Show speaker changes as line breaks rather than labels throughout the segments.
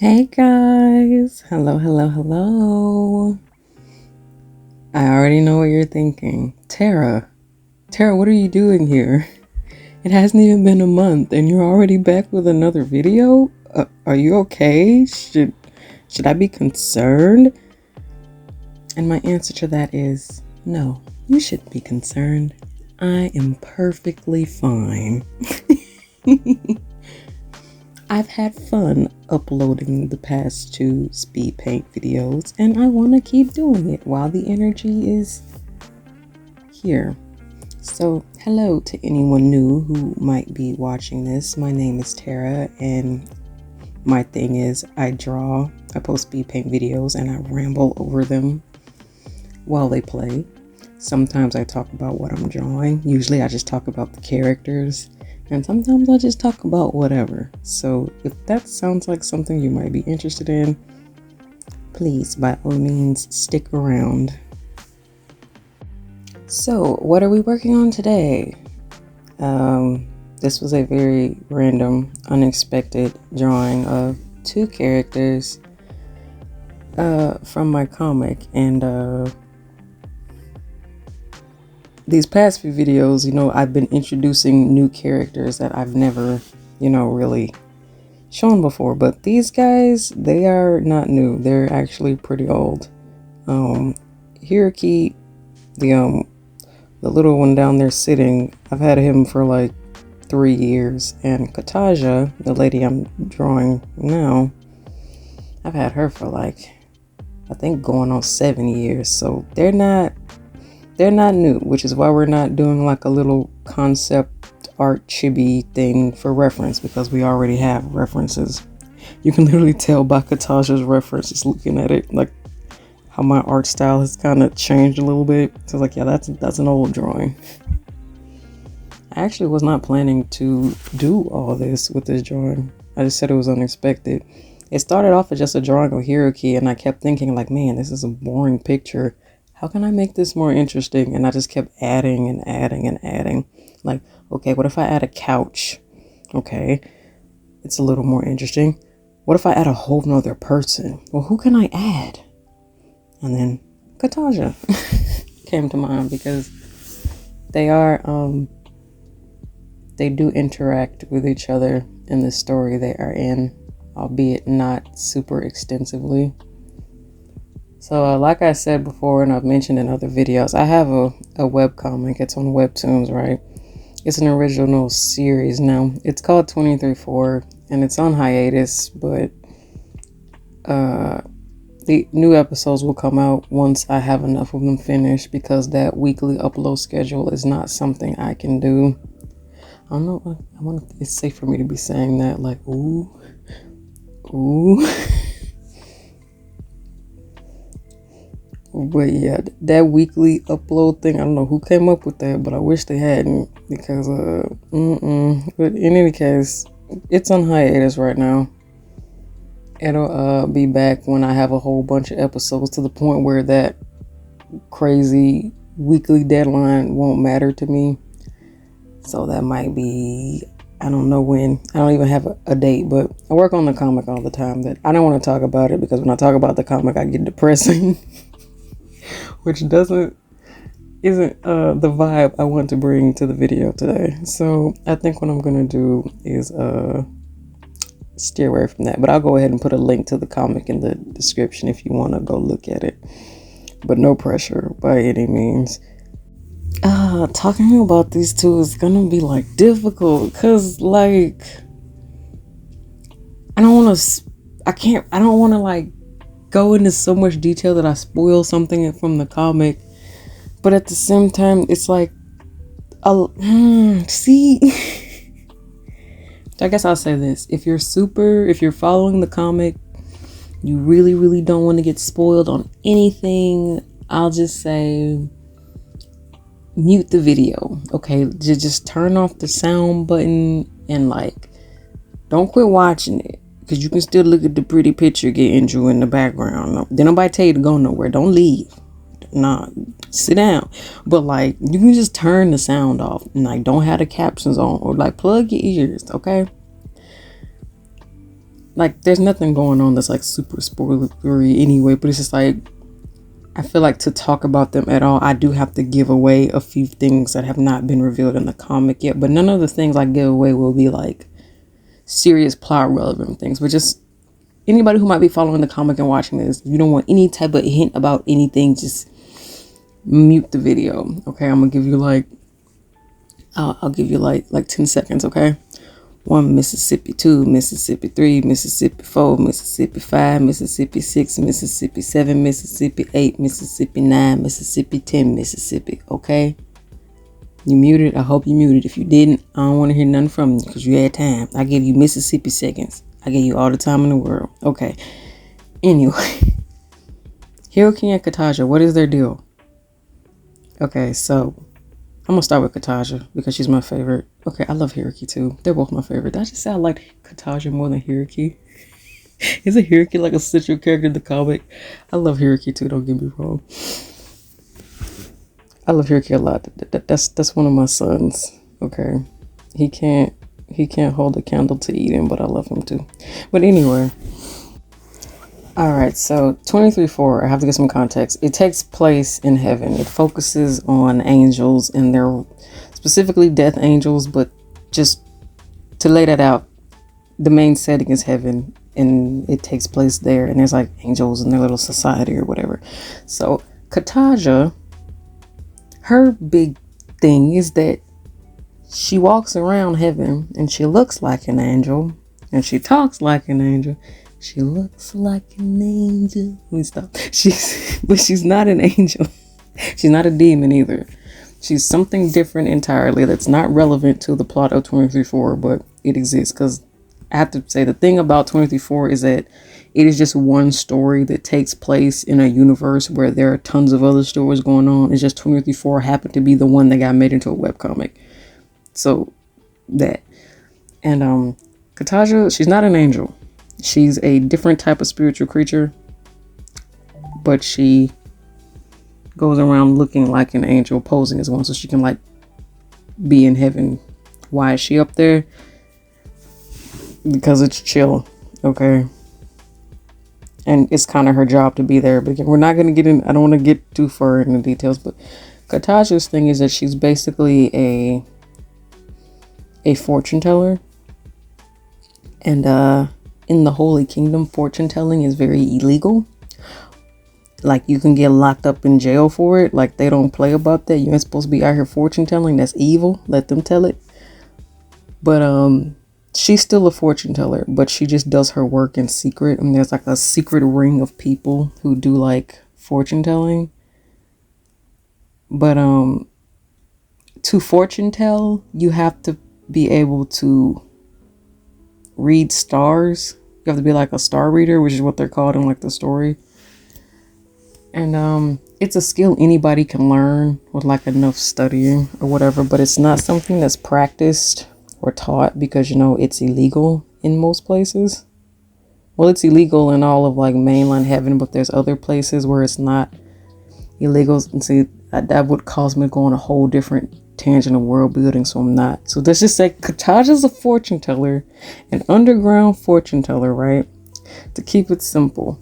Hey guys, hello. I already know what you're thinking. Tara, what are you doing here? It hasn't even been a month and you're already back with another video? Are you okay? Should I be concerned? And my answer to that is no, you shouldn't be concerned. I am perfectly fine. I've had fun uploading the past two Speedpaint videos, and I want to keep doing it while the energy is here. So, hello to anyone new who might be watching this. My name is Tara, and my thing is I post Speedpaint videos, and I ramble over them while they play. Sometimes I talk about what I'm drawing. Usually I just talk about the characters. And sometimes I just talk about whatever. So if that sounds like something you might be interested in, please, by all means, stick around. So what are we working on today? This was a very random, unexpected drawing of two characters from my comic. And these past few videos, I've been introducing new characters that I've never, really shown before. But these guys, they are not new. They're actually pretty old. Hiroki, the little one down there sitting, I've had him for like 3 years. And Catasia, the lady I'm drawing now, I've had her for like, I think going on 7 years. So they're not new, which is why we're not doing like a little concept art chibi thing for reference, because we already have references. You can literally tell by Catasia's references looking at it, like how my art style has kind of changed a little bit. So like, yeah, that's an old drawing. I actually was not planning to do all this with this drawing. I just said it was unexpected. It started off as just a drawing of Hiroki, and I kept thinking like, man, this is a boring picture. How can I make this more interesting? And I just kept adding and adding and adding. Like, okay, what if I add a couch? Okay, it's a little more interesting. What if I add a whole nother person? Well, who can I add? And then Catasia came to mind, because they do interact with each other in the story they are in, albeit not super extensively. So like I said before, and I've mentioned in other videos, I have a webcomic. It's on Webtoons, right? It's an original series now. It's called 23-4, and it's on hiatus, but the new episodes will come out once I have enough of them finished, because that weekly upload schedule is not something I can do. I don't know. I wonder if it's safe for me to be saying that, like, ooh. But yeah, that weekly upload thing, I don't know who came up with that, but I wish they hadn't, because But in any case, it's on hiatus right now. It'll be back when I have a whole bunch of episodes, to the point where that crazy weekly deadline won't matter to me. So that might be, I don't know when. I don't even have a date, but I work on the comic all the time. That I don't want to talk about it, because when I talk about the comic, I get depressing. Which isn't the vibe I want to bring to the video today. So I think what I'm gonna do is steer away from that. But I'll go ahead and put a link to the comic in the description if you want to go look at it. But no pressure by any means. Talking about these two is gonna be like difficult, because like I don't want to like go into so much detail that I spoil something from the comic, but at the same time, it's like, see, I guess I'll say this: if you're following the comic, you really don't want to get spoiled on anything, I'll just say mute the video. Okay, just turn off the sound button, and like, don't quit watching it, because you can still look at the pretty picture getting drew in the background. No, did nobody tell you to go nowhere? Don't leave. Nah, sit down. But like, you can just turn the sound off, and like, don't have the captions on, or like plug your ears. Okay. like, there's nothing going on that's like super spoilery anyway, but it's just like, I feel like to talk about them at all, I do have to give away a few things that have not been revealed in the comic yet, but none of the things I give away will be like serious plot relevant things, but just anybody who might be following the comic and watching this, if you don't want any type of hint about anything, just mute the video. Okay, I'm gonna give you like, I'll give you like 10 seconds, okay? 1 Mississippi, 2 Mississippi, 3 Mississippi, 4 Mississippi, 5 Mississippi, 6 Mississippi, 7 Mississippi, 8 Mississippi, 9 Mississippi, 10 Mississippi. Okay, you muted. I hope you muted. If you didn't, I don't want to hear nothing from you because you had time. I gave you Mississippi seconds. I gave you all the time in the world. Okay, anyway. Hiroki and Catasia, what is their deal? Okay, so I'm gonna start with Catasia because she's my favorite. Okay, I love Hiroki too. They're both my favorite. Did I just say I like Catasia more than Hiroki? Isn't Hiroki like a central character in the comic? I love Hiroki too, don't get me wrong. I love Hiroki a lot. That's one of my sons. Okay. He can't hold a candle to Eden, but I love him too. But anyway. Alright, so 23-4, I have to get some context. It takes place in heaven. It focuses on angels and their, specifically death angels, but just to lay that out, the main setting is heaven and it takes place there, and there's like angels in their little society or whatever. So Catasia, her big thing is that she walks around heaven and she looks like an angel and she talks like an angel. She looks like an angel. Let me stop. But she's not an angel. She's not a demon either. She's something different entirely that's not relevant to the plot of 23-4, but it exists. Because I have to say, the thing about 23-4 is that it is just one story that takes place in a universe where there are tons of other stories going on. It's just 23-4 happened to be the one that got made into a webcomic. So that. And Catasia, she's not an angel. She's a different type of spiritual creature, but she goes around looking like an angel, posing as one, so she can like be in heaven. Why is she up there? Because it's chill, okay? And it's kind of her job to be there. But again, we're not going to get in, I don't want to get too far into the details, but Catasia's thing is that she's basically a fortune teller. And in the Holy Kingdom, fortune telling is very illegal. Like, you can get locked up in jail for it. Like, they don't play about that. You ain't supposed to be out here fortune telling. That's evil. Let them tell it. But she's still a fortune teller, but she just does her work in secret. And there's like a secret ring of people who do like fortune telling. But to fortune tell, you have to be able to read stars. You have to be like a star reader, which is what they're called in like the story. And it's a skill anybody can learn with like enough studying or whatever, but it's not something that's practiced or taught because, you know, it's illegal in most places. Well, it's illegal in all of like mainland heaven, but there's other places where it's not illegal. And see, that would cause me to go on a whole different tangent of world building, so I'm not. So let's just say Catasia's a fortune teller, an underground fortune teller, right? To keep it simple,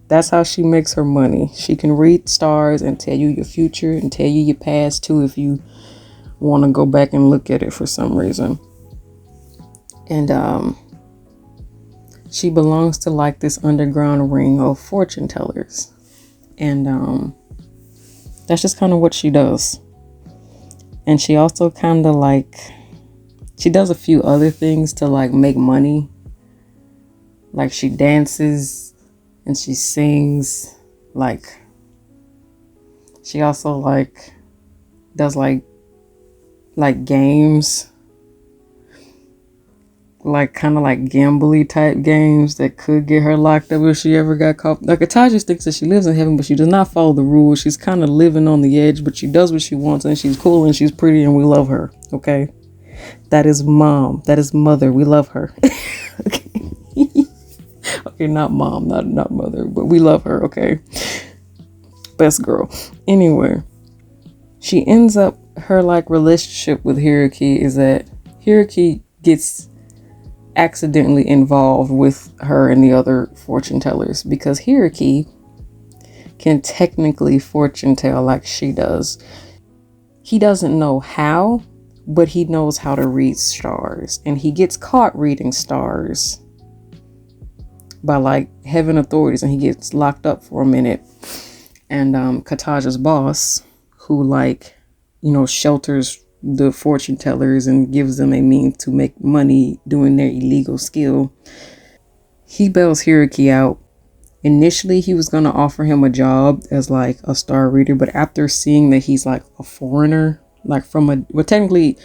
that's how she makes her money. She can read stars and tell you your future and tell you your past too if you want to go back and look at it for some reason. And she belongs to like this underground ring of fortune tellers, and that's just kind of what she does. And she also kind of like, she does a few other things to like make money. Like she dances and she sings. Like she also like does like games. Like kind of like gambly type games that could get her locked up if she ever got caught. Like Catasia thinks that she lives in heaven, but she does not follow the rules. She's kind of living on the edge, but she does what she wants, and she's cool and she's pretty and we love her. Okay, that is mom. That is mother. We love her. Okay. Okay, not mom, not mother, but we love her. Okay, best girl. Anyway, she ends up, her like relationship with Hiroki is that Hiroki gets accidentally involved with her and the other fortune tellers, because Hiroki can technically fortune tell like she does. He doesn't know how, but he knows how to read stars, and he gets caught reading stars by like heaven authorities, and he gets locked up for a minute. And Catasia's boss, who like, you know, shelters the fortune tellers and gives them a means to make money doing their illegal skill, he bails Hiroki out. Initially, he was going to offer him a job as like a star reader, but after seeing that he's like a foreigner, like from a, well, technically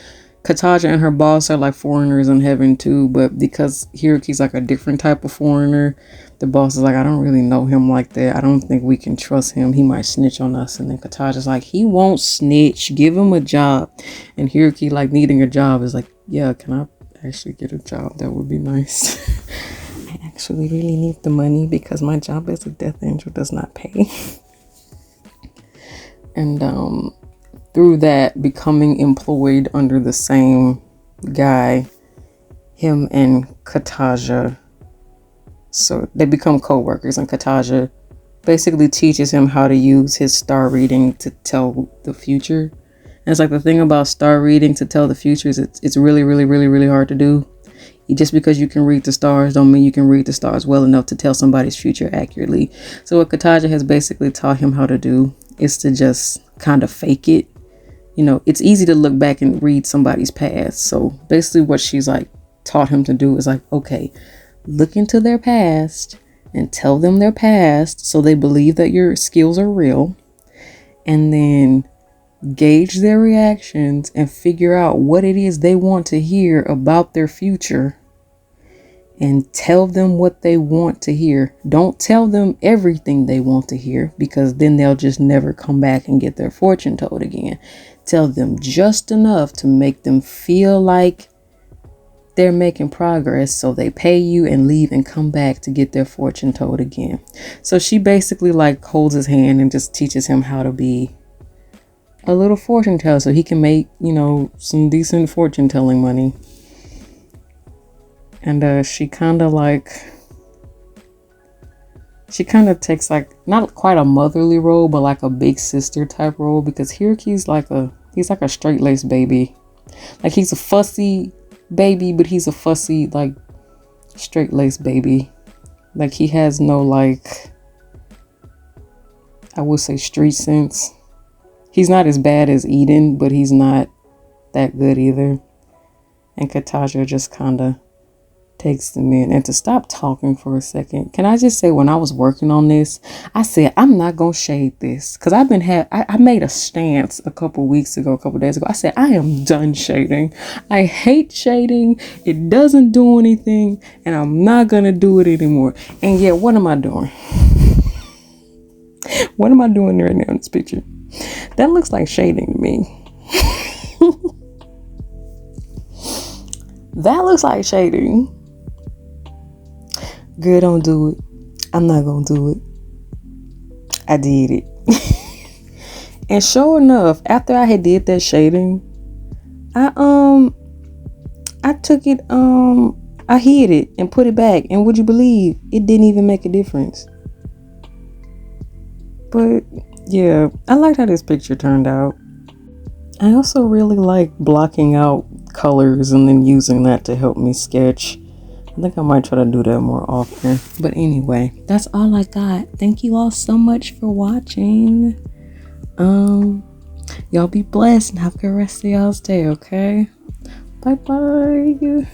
Catasia and her boss are like foreigners in heaven too, but because Hiroki's like a different type of foreigner, the boss is like, I don't really know him like that. I don't think we can trust him. He might snitch on us. And then Catasia's like, he won't snitch. Give him a job. And Hiroki, like needing a job, is like, yeah, can I actually get a job? That would be nice. I actually really need the money because my job as a death angel does not pay. And through that, becoming employed under the same guy, him and Catasia, so they become co-workers, and Catasia basically teaches him how to use his star reading to tell the future. And it's like the thing about star reading to tell the future is it's really, really, really, really hard to do. Just because you can read the stars don't mean you can read the stars well enough to tell somebody's future accurately. So what Catasia has basically taught him how to do is to just kind of fake it. You know, it's easy to look back and read somebody's past. So basically what she's like taught him to do is like, okay, look into their past and tell them their past so they believe that your skills are real, and then gauge their reactions and figure out what it is they want to hear about their future and tell them what they want to hear. Don't tell them everything they want to hear, because then they'll just never come back and get their fortune told again. Tell them just enough to make them feel like they're making progress, so they pay you and leave and come back to get their fortune told again. So she basically like holds his hand and just teaches him how to be a little fortune teller so he can make, you know, some decent fortune telling money. And she kind of takes like not quite a motherly role, but like a big sister type role, because Hiroki's like he's like a straight-laced baby. Like he's a fussy baby, but he's a fussy like straight-laced baby. Like he has no, like, I would say, street sense. He's not as bad as Eden, but he's not that good either. And Catasia just kind of takes them in. And to stop talking for a second, can I just say, when I was working on this, I said, I'm not going to shade this. Because I made a stance a couple days ago. I said, I am done shading. I hate shading. It doesn't do anything. And I'm not going to do it anymore. And yet, what am I doing? What am I doing right now in this picture? That looks like shading to me. That looks like shading. Girl, don't do it. I'm not gonna do it. I did it. And sure enough, after I had did that shading, I took it, I hid it and put it back, and would you believe it didn't even make a difference? But yeah, I liked how this picture turned out. I also really like blocking out colors and then using that to help me sketch. I think I might try to do that more often. But anyway, that's all I got. Thank you all so much for watching. Y'all be blessed and have a good rest of y'all's day, okay? Bye bye.